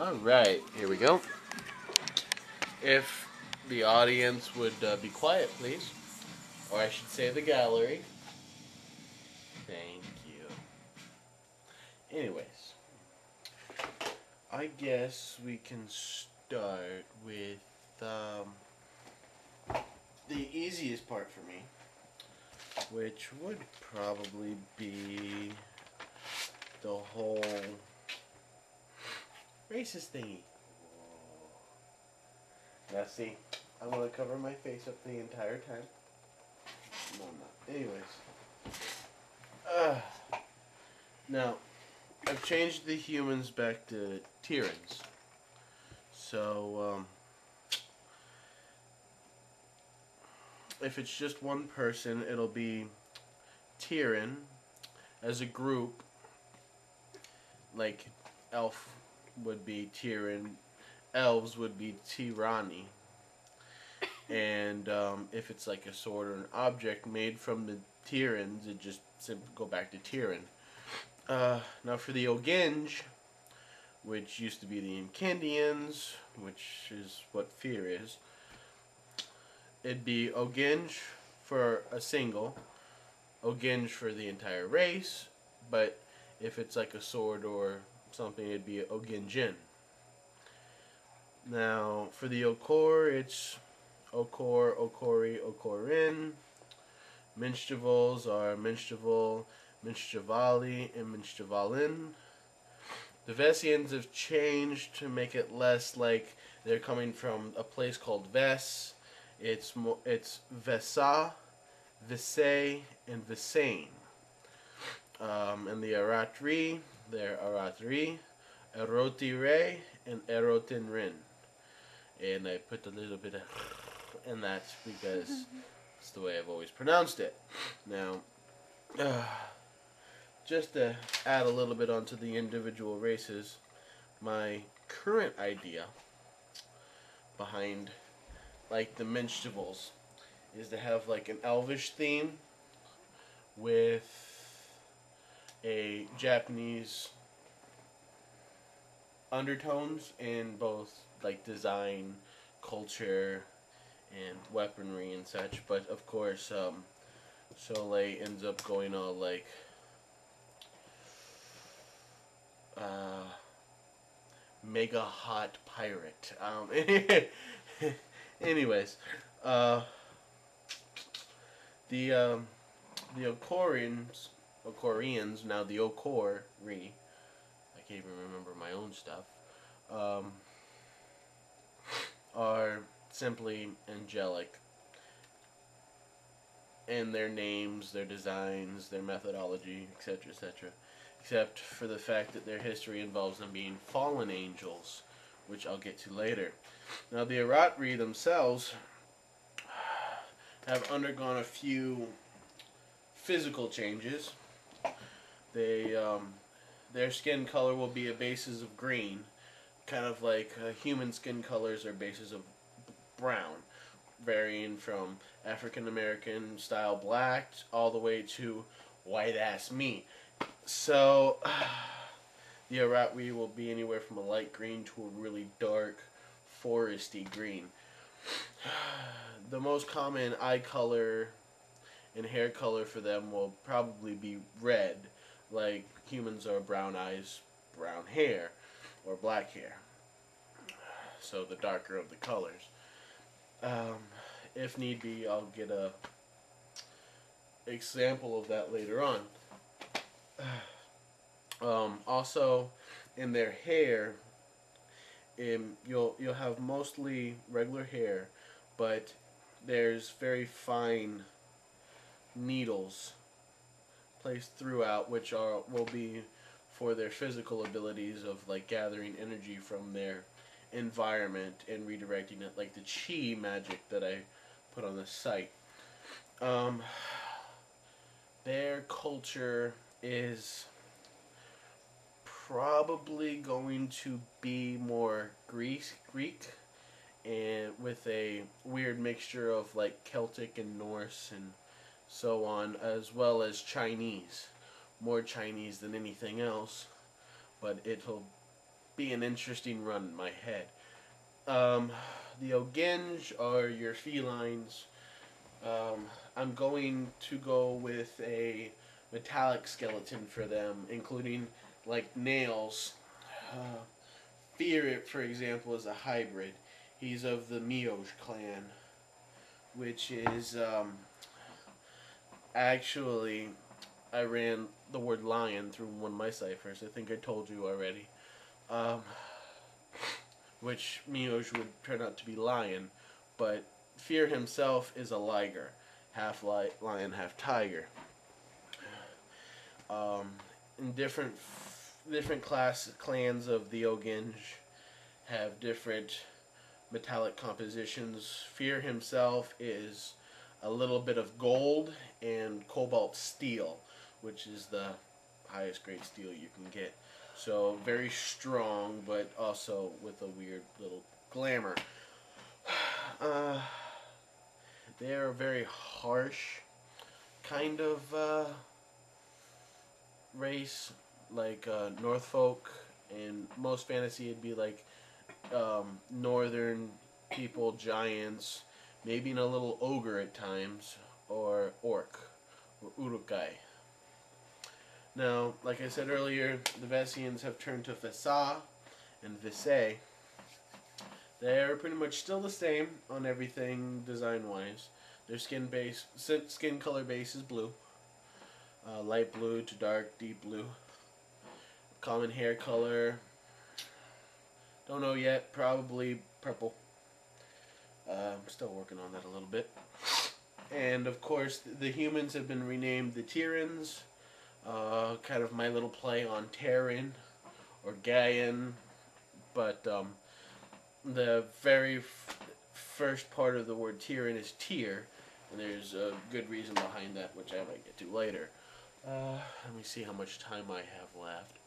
Alright, here we go. If the audience would be quiet, please. Or I should say the gallery. Thank you. Anyways, I guess we can start with the easiest part for me, which would probably be the whole racist thingy. Now see, I want to cover my face up the entire time. No, I'm not. Anyways. Now, I've changed the humans back to Tyrans. So, if it's just one person, it'll be Tyran as a group. Like, elf would be Tyran, elves would be Tirani. And if it's like a sword or an object made from the Tyrans, it just simply go back to Tyran. Now for the Oginge, which used to be the Inkendians, which is what fear is, it'd be Oginge for a single, Oginge for the entire race, but if it's like a sword or something, it'd be Oginjin. Now for the Okor, it's Okor, Okori, Okorin. Minstrevals are Minstreval, Minstrevali, and Minstrevalin. The Vessians have changed to make it less like they're coming from a place called Ves. It's Vesa, Visay, and Visain. And the Aratri, they're Aratri, Erotire, and Erotinrin. And I put a little bit of and that's because it's the way I've always pronounced it. Now, just to add a little bit onto the individual races, my current idea behind like the Minstrevals is to have like an elvish theme with a Japanese undertones in both like design, culture, and weaponry and such. But of course, Soleil ends up going all like mega hot pirate. Anyways, the Okorians, now the Okori, I can't even remember my own stuff, are simply angelic in their names, their designs, their methodology, etc., etc. Except for the fact that their history involves them being fallen angels, which I'll get to later. Now, the Aratri themselves have undergone a few physical changes. Their skin color will be a basis of green, kind of like human skin colors are bases of brown, varying from African American style black all the way to white ass meat. So the Aratri will be anywhere from a light green to a really dark foresty green. The most common eye color and hair color for them will probably be red, like humans are brown eyes, brown hair, or black hair. So the darker of the colors. If need be, I'll get a example of that later on. Also, in their hair, you'll have mostly regular hair, but there's very fine needles placed throughout, which will be for their physical abilities of like gathering energy from their environment and redirecting it, like the chi magic that I put on the site. Their culture is probably going to be more Greek, and with a weird mixture of like Celtic and Norse and so on, as well as Chinese, more Chinese than anything else. But it'll be an interesting run in my head. Um, the Ogenj are your felines. I'm going to go with a metallic skeleton for them, including like nails. Uh, Fear, for example, is a hybrid. He's of the Mioj clan, which is actually, I ran the word lion through one of my ciphers. I think I told you already. Um, which Mioj would turn out to be lion, but Fear himself is a liger, half lion, half tiger. Um, in different clans of the Ogenj have different metallic compositions. Fear himself is a little bit of gold and cobalt steel, which is the highest grade steel you can get. So very strong, but also with a weird little glamour. Uh, they are a very harsh kind of race, like Northfolk. In most fantasy, it'd be like northern people, giants, maybe in a little ogre at times, or orc, or urukai. Now, like I said earlier, the Vessians have turned to Vesa and Visay. They're pretty much still the same on everything design-wise. Their skin color base is blue, light blue to dark, deep blue. Common hair color, don't know yet, probably purple. I'm still working on that a little bit. And of course, the humans have been renamed the Tyrans. Kind of my little play on Terran or Gaian. But the very first part of the word Tyran is Tyr. And there's a good reason behind that, which I might get to later. Let me see how much time I have left.